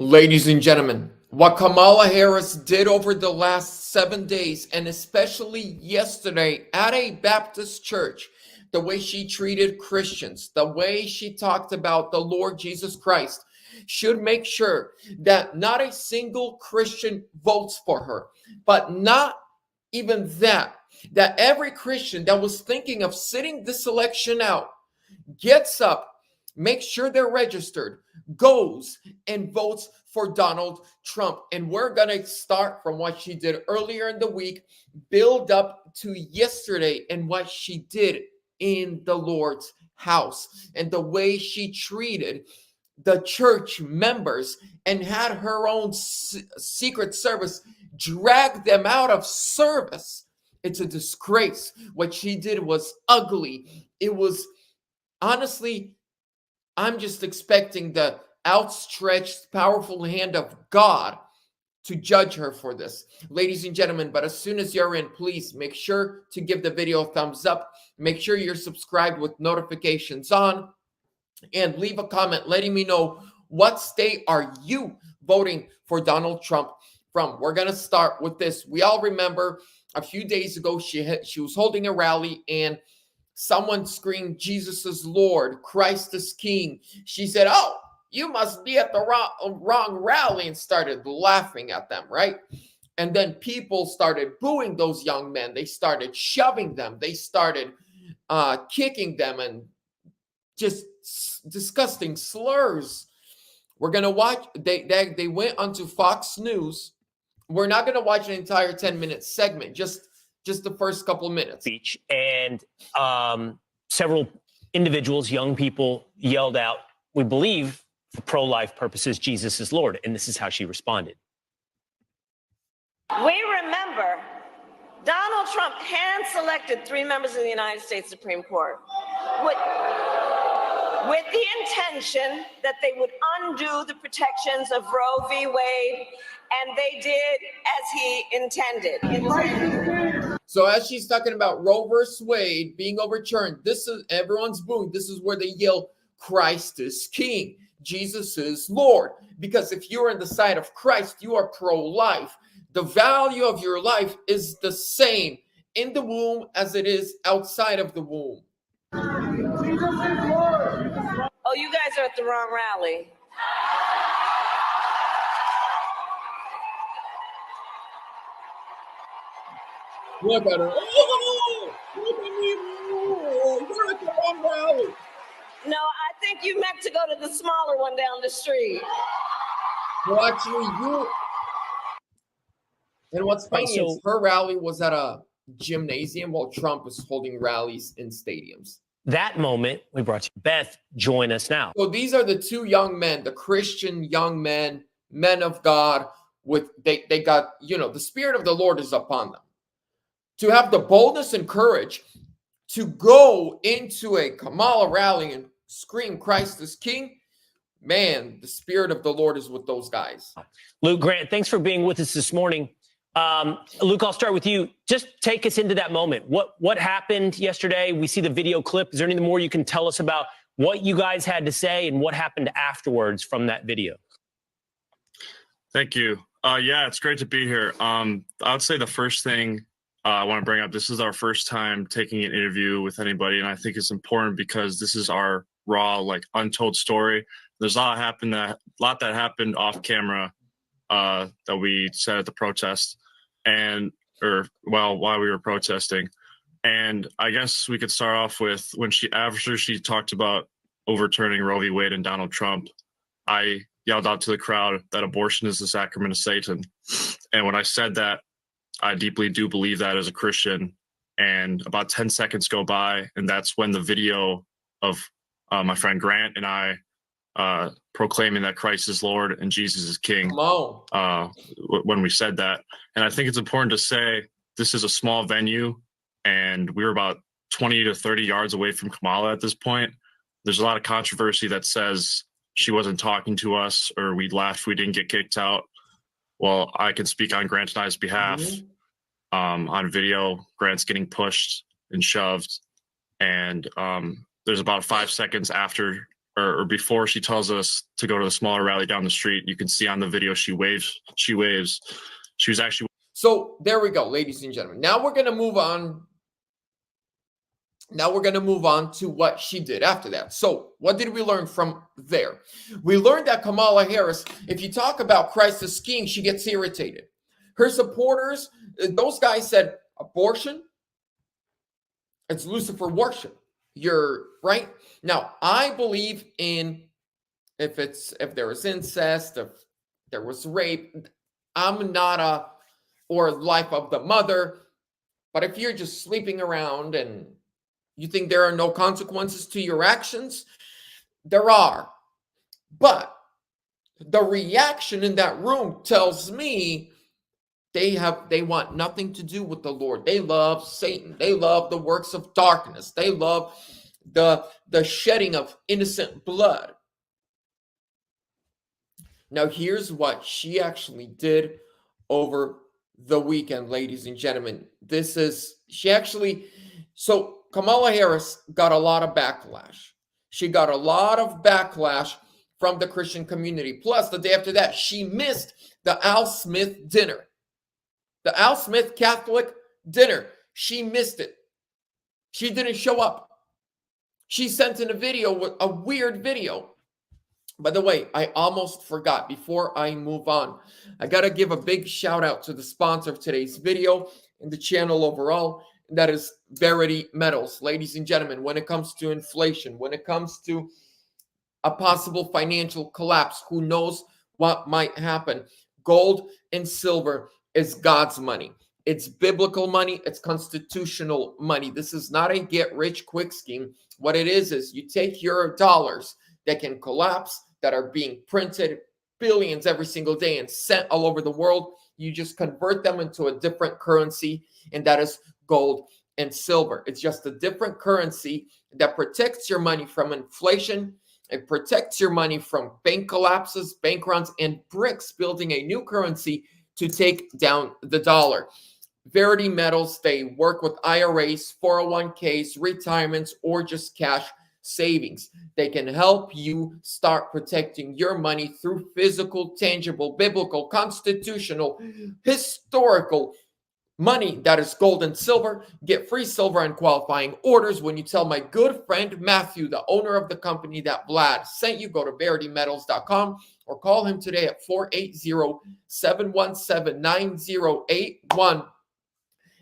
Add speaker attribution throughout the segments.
Speaker 1: Ladies and gentlemen, what Kamala Harris did over the last 7 days, and especially yesterday at a Baptist church, the way she treated Christians, the way she talked about the Lord Jesus Christ, should make sure that not a single Christian votes for her. But not even that, that every Christian that was thinking of sitting this election out gets up, makes sure they're registered, goes and votes for Donald Trump. And we're going to start from what she did earlier in the week, build up to yesterday and what she did in the Lord's house and the way she treated the church members and had her own secret service drag them out of service. It's a disgrace. What she did was ugly. It was honestly, I'm just expecting the outstretched, powerful hand of God to judge her for this. Ladies and gentlemen, but as soon as you're in, please make sure to give the video a thumbs up. Make sure you're subscribed with notifications on. And leave a comment letting me know what state are you voting for Donald Trump from. We're going to start with this. We all remember a few days ago, she was holding a rally and someone screamed, Jesus is Lord, Christ is King. She said, oh, you must be at the wrong rally, and started laughing at them, right? And then people started booing those young men. They started shoving them. They started kicking them and just disgusting slurs. We're going to watch. They went onto Fox News. We're not going to watch an entire 10-minute segment, just the first couple of minutes.
Speaker 2: Speech, and several individuals, young people, yelled out, we believe for pro-life purposes, Jesus is Lord. And this is how she responded.
Speaker 3: We remember Donald Trump hand-selected 3 members of the United States Supreme Court with the intention that they would undo the protections of Roe v. Wade, and they did as he intended.
Speaker 1: So as she's talking about Roe versus Wade being overturned, this is everyone's booing. This is where they yell, Christ is King, Jesus is Lord. Because if you're on the side of Christ, you are pro-life. The value of your life is the same in the womb as it is outside of the womb.
Speaker 3: Jesus is Lord. Oh, you guys are at the wrong rally.
Speaker 1: Look at her. Oh, look at me. Oh, you're at the wrong rally.
Speaker 3: No, I think you meant to go to the smaller one down the street.
Speaker 1: Well, actually, you. And what's funny is her rally was at a gymnasium while Trump was holding rallies in stadiums.
Speaker 2: That moment, we brought you. Beth, join us now.
Speaker 1: So these are the 2 young men, the Christian young men, men of God. They got, the Spirit of the Lord is upon them. To have the boldness and courage to go into a Kamala rally and scream Christ is King, man, the Spirit of the Lord is with those guys.
Speaker 2: Luke Grant, thanks for being with us this morning. Luke, I'll start with you. Just take us into that moment. What happened yesterday? We see the video clip. Is there anything more you can tell us about what you guys had to say and what happened afterwards from that video?
Speaker 4: Thank you. Yeah, it's great to be here. I would say the first thing I want to bring up, this is our first time taking an interview with anybody, and I think it's important because this is our raw, untold story. There's a lot that happened off camera that we said at the protest, while we were protesting. And I guess we could start off with after she talked about overturning Roe v. Wade and Donald Trump, I yelled out to the crowd that abortion is the sacrament of Satan. And when I said that, I deeply do believe that as a Christian. And about 10 seconds go by, and that's when the video of my friend Grant and I proclaiming that Christ is Lord and Jesus is King, when we said that. And I think it's important to say this is a small venue, and we were about 20 to 30 yards away from Kamala at this point. There's a lot of controversy that says she wasn't talking to us or we left, we didn't get kicked out. Well, I can speak on Grant and I's behalf. On video, Grant's getting pushed and shoved. And there's about 5 seconds after or before she tells us to go to the smaller rally down the street, you can see on the video she waves. She was actually.
Speaker 1: So there we go, ladies and gentlemen. Now we're going to move on. Now we're going to move on to what she did after that. So what did we learn from there? We learned that Kamala Harris, if you talk about Christ as king, she gets irritated. Her supporters, those guys said, abortion, it's Lucifer worship. You're right. Now, I believe in if there was incest, if there was rape, I'm not or life of the mother. But if you're just sleeping around and you think there are no consequences to your actions, there are. But the reaction in that room tells me they want nothing to do with the Lord. They love Satan. They love the works of darkness. They love the shedding of innocent blood. Now, here's what she actually did over the weekend, ladies and gentlemen. So Kamala Harris got a lot of backlash. She got a lot of backlash from the Christian community. Plus, the day after that, she missed the Al Smith dinner. The Al Smith Catholic dinner. She missed it. She didn't show up. She sent in a weird video. By the way, I almost forgot. Before I move on, I got to give a big shout out to the sponsor of today's video and the channel overall. And that is Verity Metals. Ladies and gentlemen, when it comes to inflation, when it comes to a possible financial collapse, who knows what might happen? Gold and silver is God's money. It's biblical money. It's constitutional money. This is not a get-rich-quick scheme. What it is you take your dollars that can collapse, that are being printed billions every single day and sent all over the world. You just convert them into a different currency, and that is gold and silver. It's just a different currency that protects your money from inflation. It protects your money from bank collapses, bank runs, and BRICS building a new currency to take down the dollar. Verity Metals, they work with IRAs, 401ks, retirements, or just cash savings. They can help you start protecting your money through physical, tangible, biblical, constitutional, historical money that is gold and silver. Get free silver and qualifying orders when you tell my good friend Matthew, the owner of the company that VLAD sent you. Go to veritymetals.com or call him today at 480-717-9081.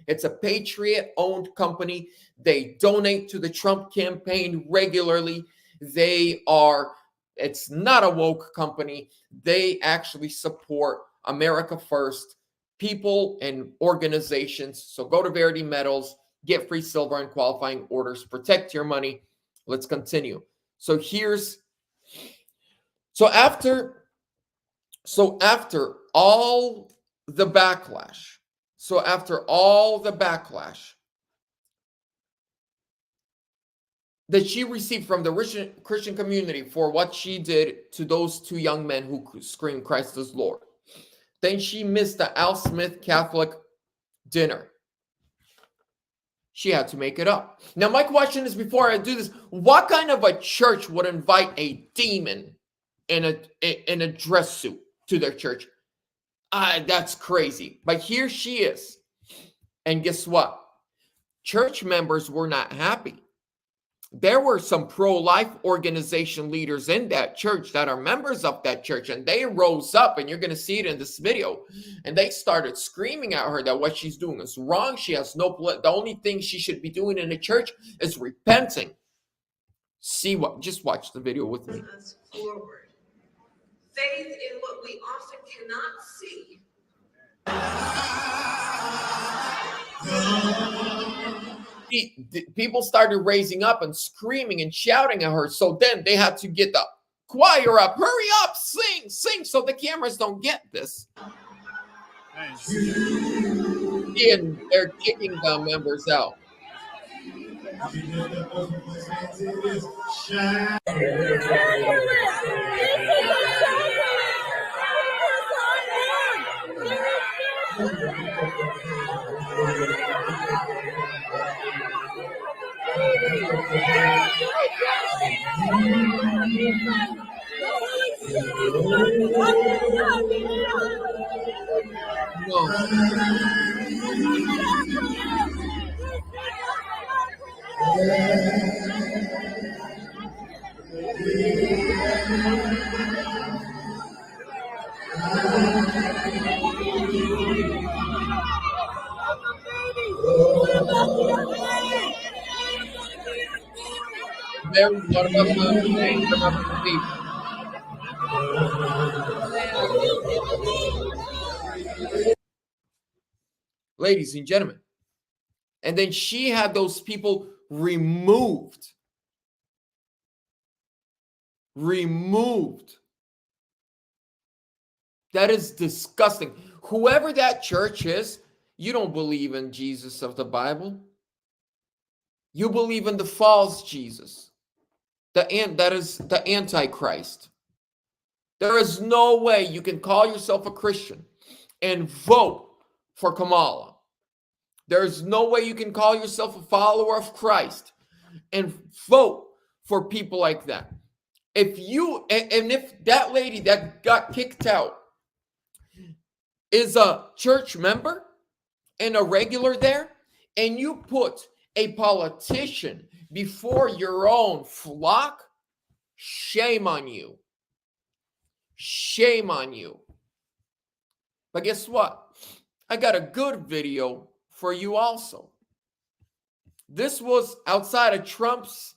Speaker 1: It's a Patriot-owned company. They donate to the Trump campaign regularly. It's not a woke company. They actually support America First, people and organizations. So go to Verity Metals, get free silver and qualifying orders, protect your money. Let's continue. So after all the backlash, that she received from the Christian community for what she did to those two young men who screamed Christ is Lord, then she missed the Al Smith Catholic dinner. She had to make it up. Now, my question is, before I do this, what kind of a church would invite a demon in a dress suit to their church? That's crazy. But here she is. And guess what? Church members were not happy. There were some pro-life organization leaders in that church that are members of that church, and they rose up, and you're going to see it in this video, and they started screaming at her that what she's doing is wrong. She has no the only thing she should be doing in a church is repenting. Just watch the video with me.
Speaker 5: Forward. Faith in what we often cannot see.
Speaker 1: People started raising up and screaming and shouting at her. So then they had to get the choir up. Hurry up, sing, so the cameras don't get this. And they're kicking the members out. Mary, what about the baby? Ladies and gentlemen. And then she had those people removed. That is disgusting. Whoever that church is, you don't believe in Jesus of the Bible. You believe in the false Jesus. That is the Antichrist. There is no way you can call yourself a Christian and vote for Kamala. There is no way you can call yourself a follower of Christ and vote for people like that. If that lady that got kicked out is a church member and a regular there, and you put a politician before your own flock, shame on you. Shame on you. But guess what? I got a good video for you also. This was outside of Trump's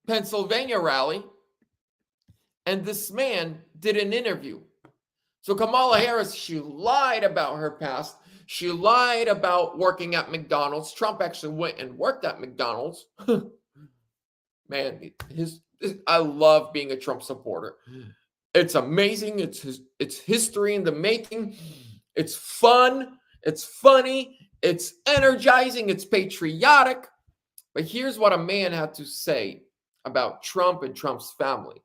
Speaker 1: Pennsylvania rally, and this man did an interview. So Kamala Harris, she lied about her past. She lied about working at McDonald's. Trump actually went and worked at McDonald's. Man, I love being a Trump supporter. It's amazing. It's history in the making. It's fun. It's funny. It's energizing. It's patriotic. But here's what a man had to say about Trump and Trump's family.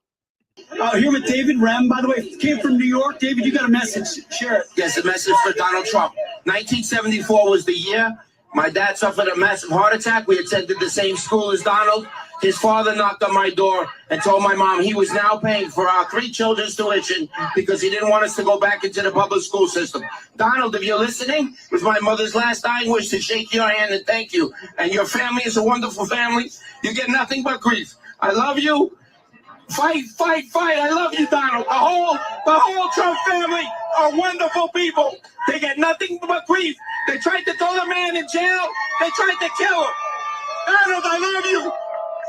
Speaker 6: Here with David Rem, by the way, came from New York. David, you got a message. Share it.
Speaker 7: Yes, a message for Donald Trump. 1974 was the year. My dad suffered a massive heart attack. We attended the same school as Donald. His father knocked on my door and told my mom he was now paying for our 3 children's tuition because he didn't want us to go back into the public school system. Donald, if you're listening, it was my mother's last dying wish to shake your hand and thank you. And your family is a wonderful family. You get nothing but grief. I love you. Fight, fight, fight. I love you, Donald. The whole Trump family are wonderful people. They get nothing but grief. They tried to throw the man in jail. They tried to kill him. Donald, I love you.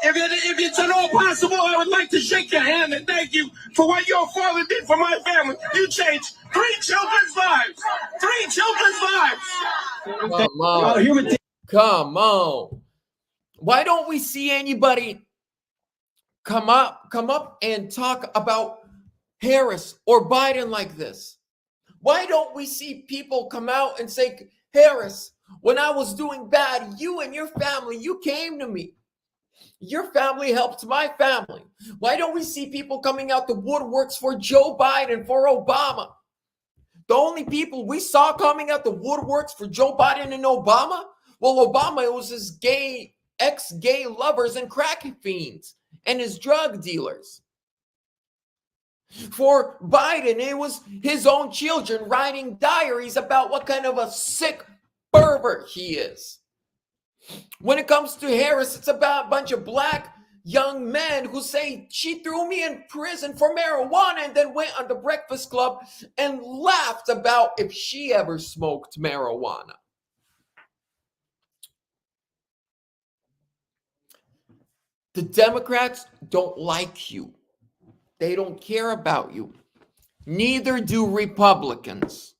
Speaker 7: If it's at all possible, I would like to shake your hand and thank you for what your father did for my family. You changed 3 children's lives. 3 children's lives.
Speaker 1: Come on. Come on. Why don't we see anybody come up and talk about Harris or Biden like this? Why don't we see people come out and say, Harris, when I was doing bad, you and your family, you came to me. Your family helped my family. Why don't we see people coming out the woodworks for Joe Biden, for Obama? The only people we saw coming out the woodworks for Joe Biden and Obama, well, Obama, it was his ex-gay lovers and crack fiends and his drug dealers. For Biden, it was his own children writing diaries about what kind of a sick pervert he is. When it comes to Harris, it's about a bunch of black young men who say she threw me in prison for marijuana and then went on the Breakfast Club and laughed about if she ever smoked marijuana. The Democrats don't like you. They don't care about you. Neither do Republicans.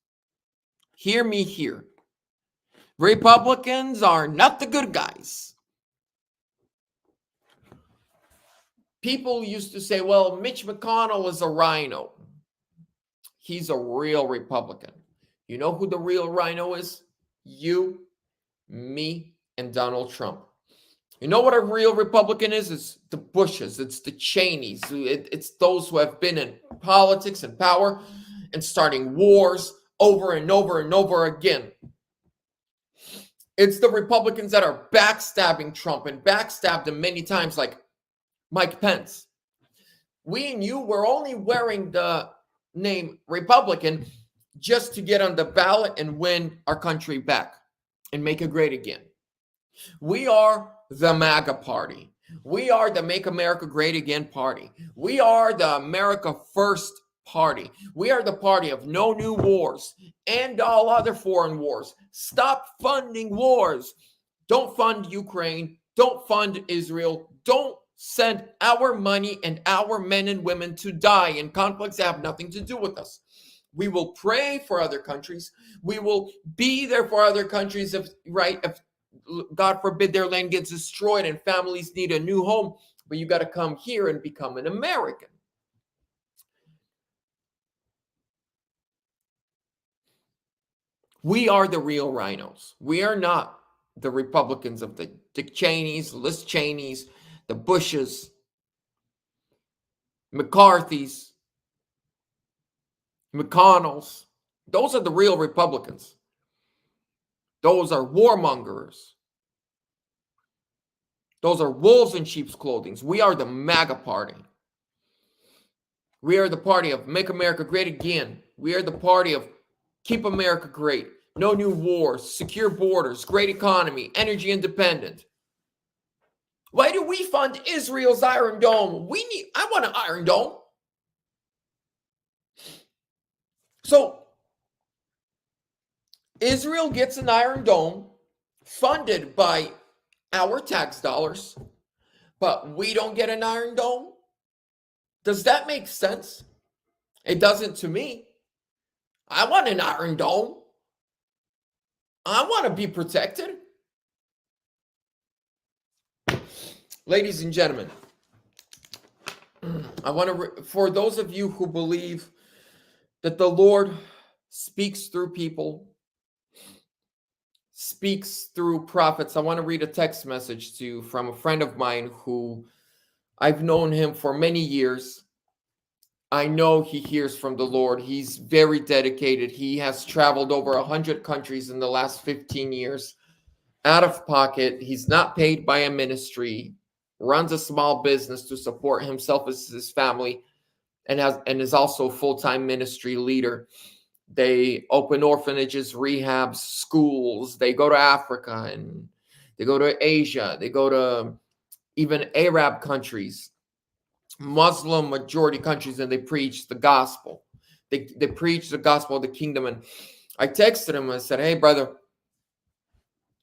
Speaker 1: Hear me here. Republicans are not the good guys. People used to say, well, Mitch McConnell is a rhino. He's a real Republican. You know who the real rhino is? You, me, and Donald Trump. You know what a real Republican is? It's the Bushes. It's the Cheneys. It's those who have been in politics and power and starting wars over and over and over again. It's the Republicans that are backstabbing Trump and backstabbed him many times, like Mike Pence. We and you were only wearing the name Republican just to get on the ballot and win our country back and make it great again. We are the MAGA party. We are the Make America Great Again party. We are the America First party. We are the party of no new wars and all other foreign wars. Stop funding wars. Don't fund Ukraine. Don't fund Israel. Don't send our money and our men and women to die in conflicts that have nothing to do with us. We will pray for other countries. We will be there for other countries if God forbid their land gets destroyed and families need a new home. But you got to come here and become an American. We are the real rhinos. We are not the Republicans of the Dick Cheneys, Liz Cheneys, the Bushes, McCarthy's, McConnell's. Those are the real Republicans. Those are warmongers. Those are wolves in sheep's clothing. We are the MAGA party. We are the party of Make America Great Again. We are the party of Keep America Great. No new wars, secure borders, great economy, energy independent. Why do we fund Israel's Iron Dome? I want an Iron Dome. So Israel gets an Iron Dome funded by our tax dollars, but we don't get an Iron Dome? Does that make sense? It doesn't to me. I want an Iron Dome. I want to be protected. Ladies and gentlemen, I want to, for those of you who believe that the Lord speaks through people, speaks through prophets, I want to read a text message to you from a friend of mine who I've known him for many years. I know he hears from the Lord. He's very dedicated. He has traveled over 100 countries in the last 15 years, out of pocket. He's not paid by a ministry, runs a small business to support himself and his family, and is also a full-time ministry leader. They open orphanages, rehabs, schools. They go to Africa and they go to Asia. They go to even Arab countries, Muslim majority countries, and they preach the gospel. They preach the gospel of the kingdom. And I texted him and I said, hey, brother,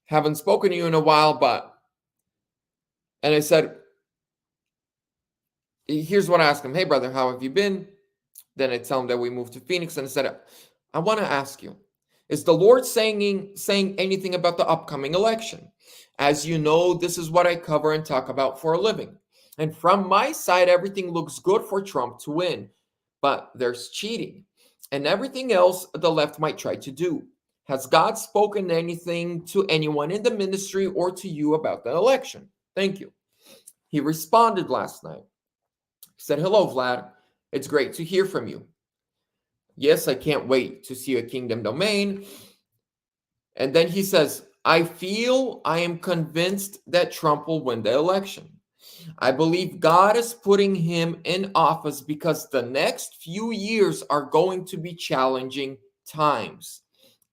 Speaker 1: haven't spoken to you in a while, and I said, here's what I asked him. Hey, brother, how have you been? Then I tell him that we moved to Phoenix, and I said, I want to ask you, is the Lord saying anything about the upcoming election? As you know, this is what I cover and talk about for a living. And from my side, everything looks good for Trump to win, but there's cheating and everything else the left might try to do. Has God spoken anything to anyone in the ministry or to you about the election? Thank you. He responded last night. He said, hello, Vlad. It's great to hear from you. Yes, I can't wait to see a kingdom domain. And then he says, I am convinced that Trump will win the election. I believe God is putting him in office because the next few years are going to be challenging times,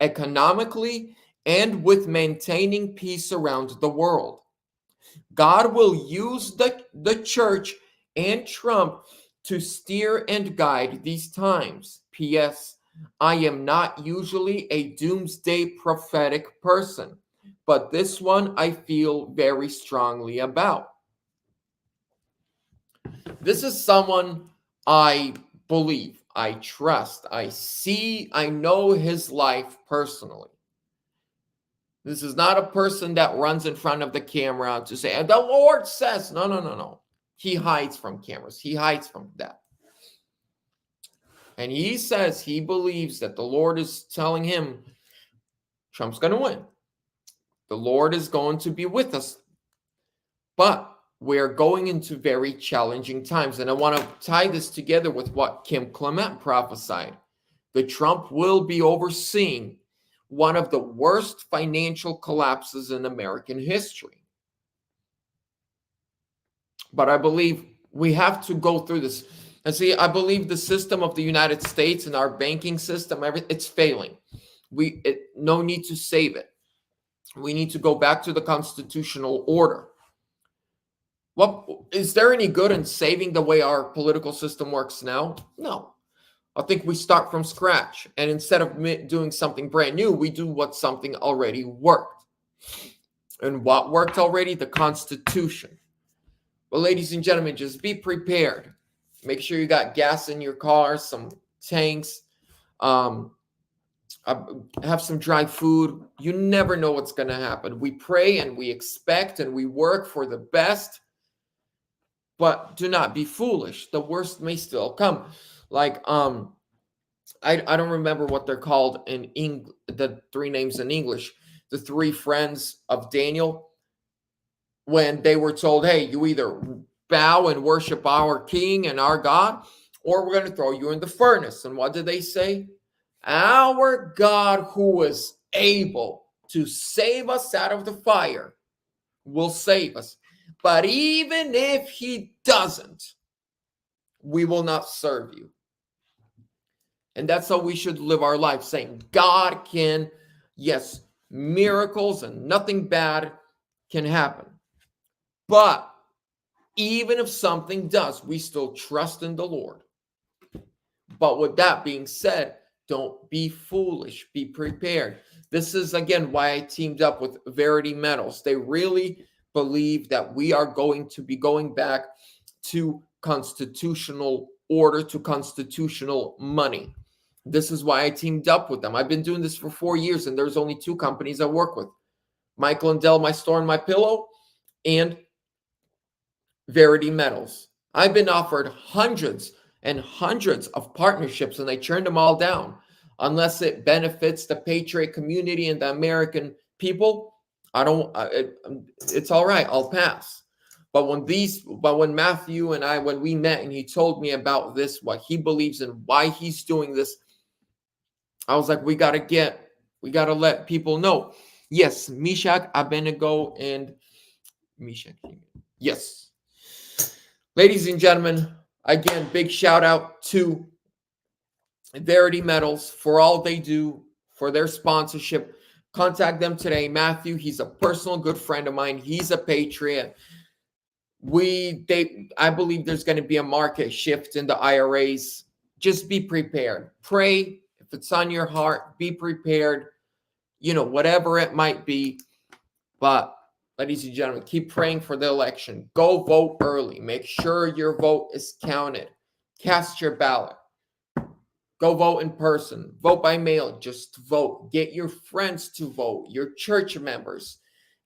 Speaker 1: economically and with maintaining peace around the world. God will use the church and Trump to steer and guide these times. P.S. I am not usually a doomsday prophetic person, but this one I feel very strongly about. This is someone I believe, I trust, I see, I know his life personally. This is not a person that runs in front of the camera to say, the Lord says, no. He hides from cameras. He hides from that. And he says he believes that the Lord is telling him Trump's going to win. The Lord is going to be with us. But we're going into very challenging times. And I want to tie this together with what Kim Clement prophesied. That Trump will be overseeing one of the worst financial collapses in American history. But I believe We have to go through this. And see, I believe the system of the United States and our banking system, it's failing. No need to save it. We need to go back to the constitutional order. What is there any good in saving the way our political system works now? No. I think we start from scratch, and instead of doing something brand new, we do what something already worked. And what worked already? The Constitution. But ladies and gentlemen, just be prepared. Make sure you got gas in your car, some tanks, have some dry food. You never know what's going to happen. We pray and we expect and we work for the best, but do not be foolish. The worst may still come. Like, I don't remember what they're called in the three names in English. The three friends of Daniel, when they were told, hey, you either bow and worship our king and our God, or we're going to throw you in the furnace. And what did they say? Our God, who is able to save us out of the fire, will save us. But even if he doesn't, we will not serve you. And that's how we should live our life, saying God can, yes, miracles and nothing bad can happen. But even if something does, we still trust in the Lord. But with that being said, don't be foolish. Be prepared. This is, again, why I teamed up with Verity Metals. They really believe that we are going to be going back to constitutional order, to constitutional money. This is why I teamed up with them. I've been doing this for 4 years, and there's only 2 companies I work with. Michael and Dell, My Store and My Pillow, and Verity Metals. I've been offered hundreds and hundreds of partnerships, and I turned them all down. Unless it benefits the Patriot community and the American people, it's all right. I'll pass. But when Matthew and I, when we met and he told me about this, what he believes in, why he's doing this, I was like, we got to let people know. Yes, Meshach, Abednego, and Meshach. Yes. Ladies and gentlemen, again, big shout out to Verity Metals for all they do, for their sponsorship. Contact them today. Matthew, he's a personal good friend of mine. He's a patriot. I believe there's going to be a market shift in the IRAs. Just be prepared. Pray. If it's on your heart, be prepared. Whatever it might be. But ladies and gentlemen, keep praying for the election. Go vote early. Make sure your vote is counted. Cast your ballot. Go vote in person. Vote by mail. Just vote. Get your friends to vote. Your church members.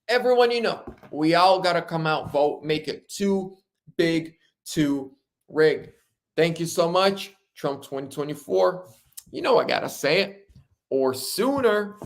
Speaker 1: Everyone you know. We all got to come out, vote. Make it too big to rig. Thank you so much. Trump 2024. I got to say it. Or sooner.